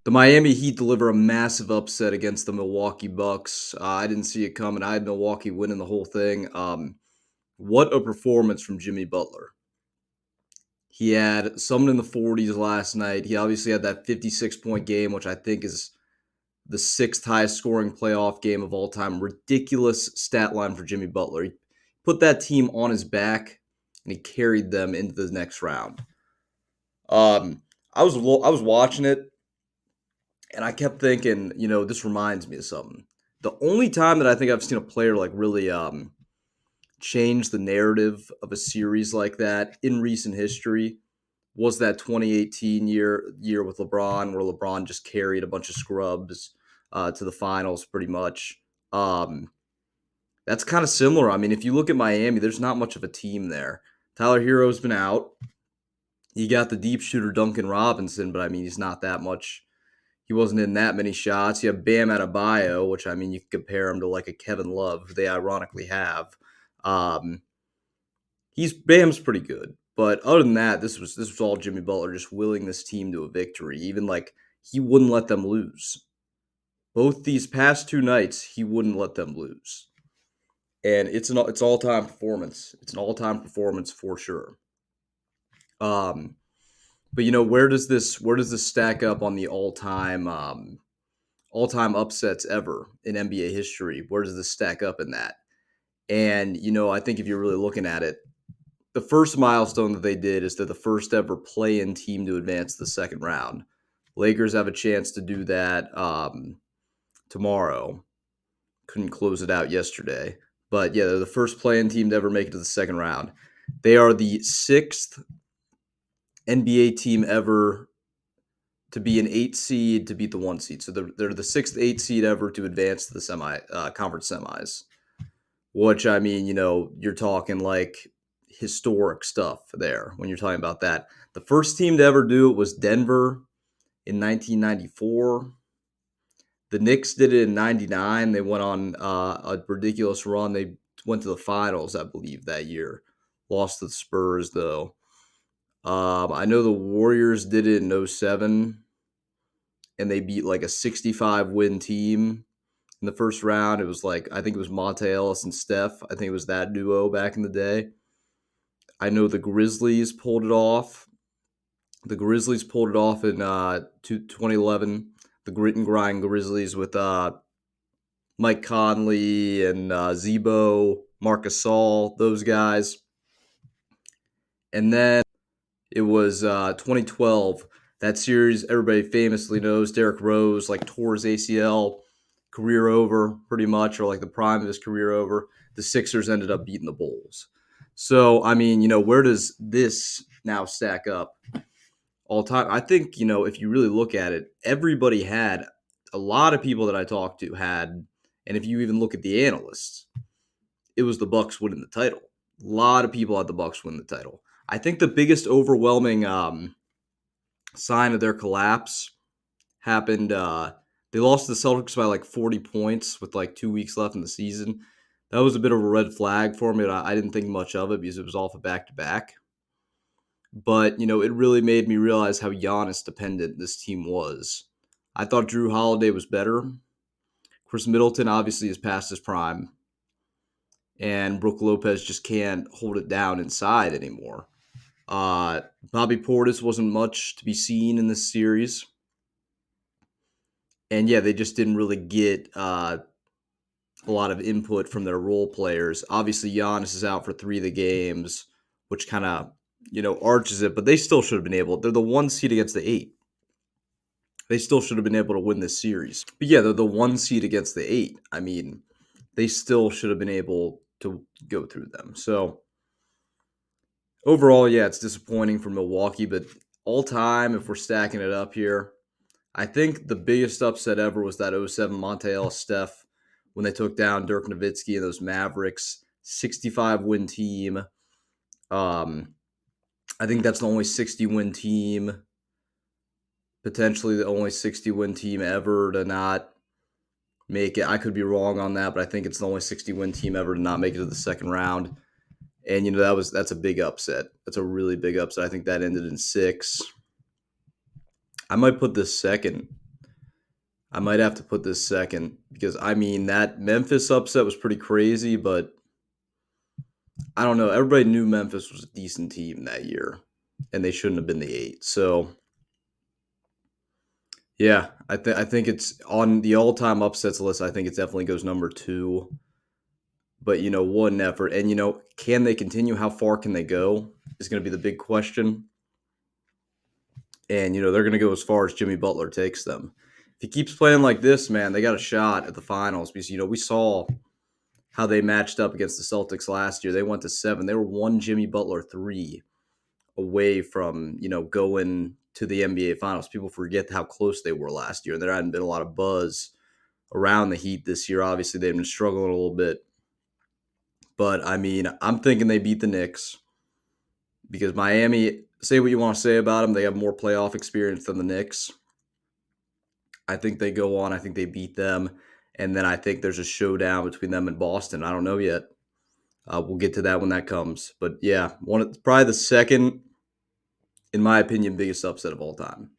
The Miami Heat deliver a massive upset against the Milwaukee Bucks. I didn't see it coming. I had Milwaukee winning the whole thing. What a performance from Jimmy Butler. He had someone in the 40s last night. He obviously had that 56-point game, which I think is the sixth highest scoring playoff game of all time. Ridiculous stat line for Jimmy Butler. He put that team on his back and he carried them into the next round. I was watching it and I kept thinking, this reminds me of something. The only time that I think I've seen a player like really change the narrative of a series like that in recent history was that 2018 year with LeBron, where LeBron just carried a bunch of scrubs to the finals, pretty much. Um, that's kind of similar. I mean, if you look at Miami, there's not much of a team there. Tyler Hero's been out. You got the deep shooter Duncan Robinson, but I mean, he's not that much. He wasn't in that many shots. You have Bam Adebayo, which I mean, you can compare him to like a Kevin Love, who they ironically have. Um, Bam's pretty good, but other than that, this was all Jimmy Butler just willing this team to a victory. Even like he wouldn't let them lose. Both these past two nights, he wouldn't let them lose, and it's all time performance. It's an all time performance for sure. Um, but where does this stack up on the all time upsets ever in NBA history? Where does this stack up in that? And I think if you're really looking at it, the first milestone that they did is they're the first ever play-in team to advance to the second round. Lakers have a chance to do that tomorrow. Couldn't close it out yesterday, but yeah, they're the first play-in team to ever make it to the second round. They are the sixth NBA team ever to be an 8 seed to beat the 1 seed. So they're the sixth 8 seed ever to advance to the conference semis. Which I mean, you're talking like historic stuff there when you're talking about that. The first team to ever do it was Denver in 1994. The Knicks did it in '99. They went on a ridiculous run. They went to the finals, I believe, that year. Lost to the Spurs, though. I know the Warriors did it in '07, and they beat like a 65 win team in the first round. It was like, I think it was Monte Ellis and Steph. I think it was that duo back in the day. I know the Grizzlies pulled it off. The Grizzlies pulled it off in 2011. The Grit and Grind Grizzlies with Mike Conley and Zebo, Marcus Gasol, those guys. And then it was 2012. That series, everybody famously knows, Derrick Rose like tore his ACL, career over pretty much, or like the prime of his career over. The Sixers ended up beating the Bulls. So, I mean, where does this now stack up all time? I think, if you really look at it, everybody had, a lot of people that I talked to had, and if you even look at the analysts, it was the Bucks winning the title. A lot of people had the Bucks win the title. I think the biggest overwhelming sign of their collapse happened. They lost to the Celtics by like 40 points with like 2 weeks left in the season. That was a bit of a red flag for me. I didn't think much of it because it was off a back to back. But, it really made me realize how Giannis dependent this team was. I thought Drew Holiday was better. Chris Middleton obviously is past his prime. And Brook Lopez just can't hold it down inside anymore. Bobby Portis wasn't much to be seen in this series. And yeah, they just didn't really get a lot of input from their role players. Obviously, Giannis is out for 3 of the games, which kind of, arches it, but they still should have been able. They're the 1 seed against the 8. They still should have been able to win this series. But yeah, they're the 1 seed against the 8. I mean, they still should have been able to go through them. So overall, yeah, it's disappointing for Milwaukee, but all time, if we're stacking it up here, I think the biggest upset ever was that '07 Monte Ellis Steph when they took down Dirk Nowitzki and those Mavericks, 65 win team. I think that's the only 60 win team, potentially the only 60 win team ever to not make it. I could be wrong on that, but I think it's the only 60 win team ever to not make it to the second round. And that's a big upset. That's a really big upset. I think that ended in 6. I might put this second. I might have to put this second because I mean that Memphis upset was pretty crazy, but I don't know. Everybody knew Memphis was a decent team that year, and they shouldn't have been the 8. So yeah, I think it's on the all time upsets list. I think it definitely goes number 2. But what an effort! And can they continue? How far can they go? Is going to be the big question. And they're going to go as far as Jimmy Butler takes them. If he keeps playing like this, man, they got a shot at the finals because we saw how they matched up against the Celtics last year. They went to 7. They were one Jimmy Butler 3 away from going to the NBA Finals. People forget how close they were last year, and there hadn't been a lot of buzz around the Heat this year. Obviously, they've been struggling a little bit, but I mean, I'm thinking they beat the Knicks because Miami. Say what you want to say about them, they have more playoff experience than the Knicks. I think they go on. I think they beat them, and then I think there's a showdown between them and Boston. I don't know yet. We'll get to that when that comes. But yeah, probably the second, in my opinion, biggest upset of all time.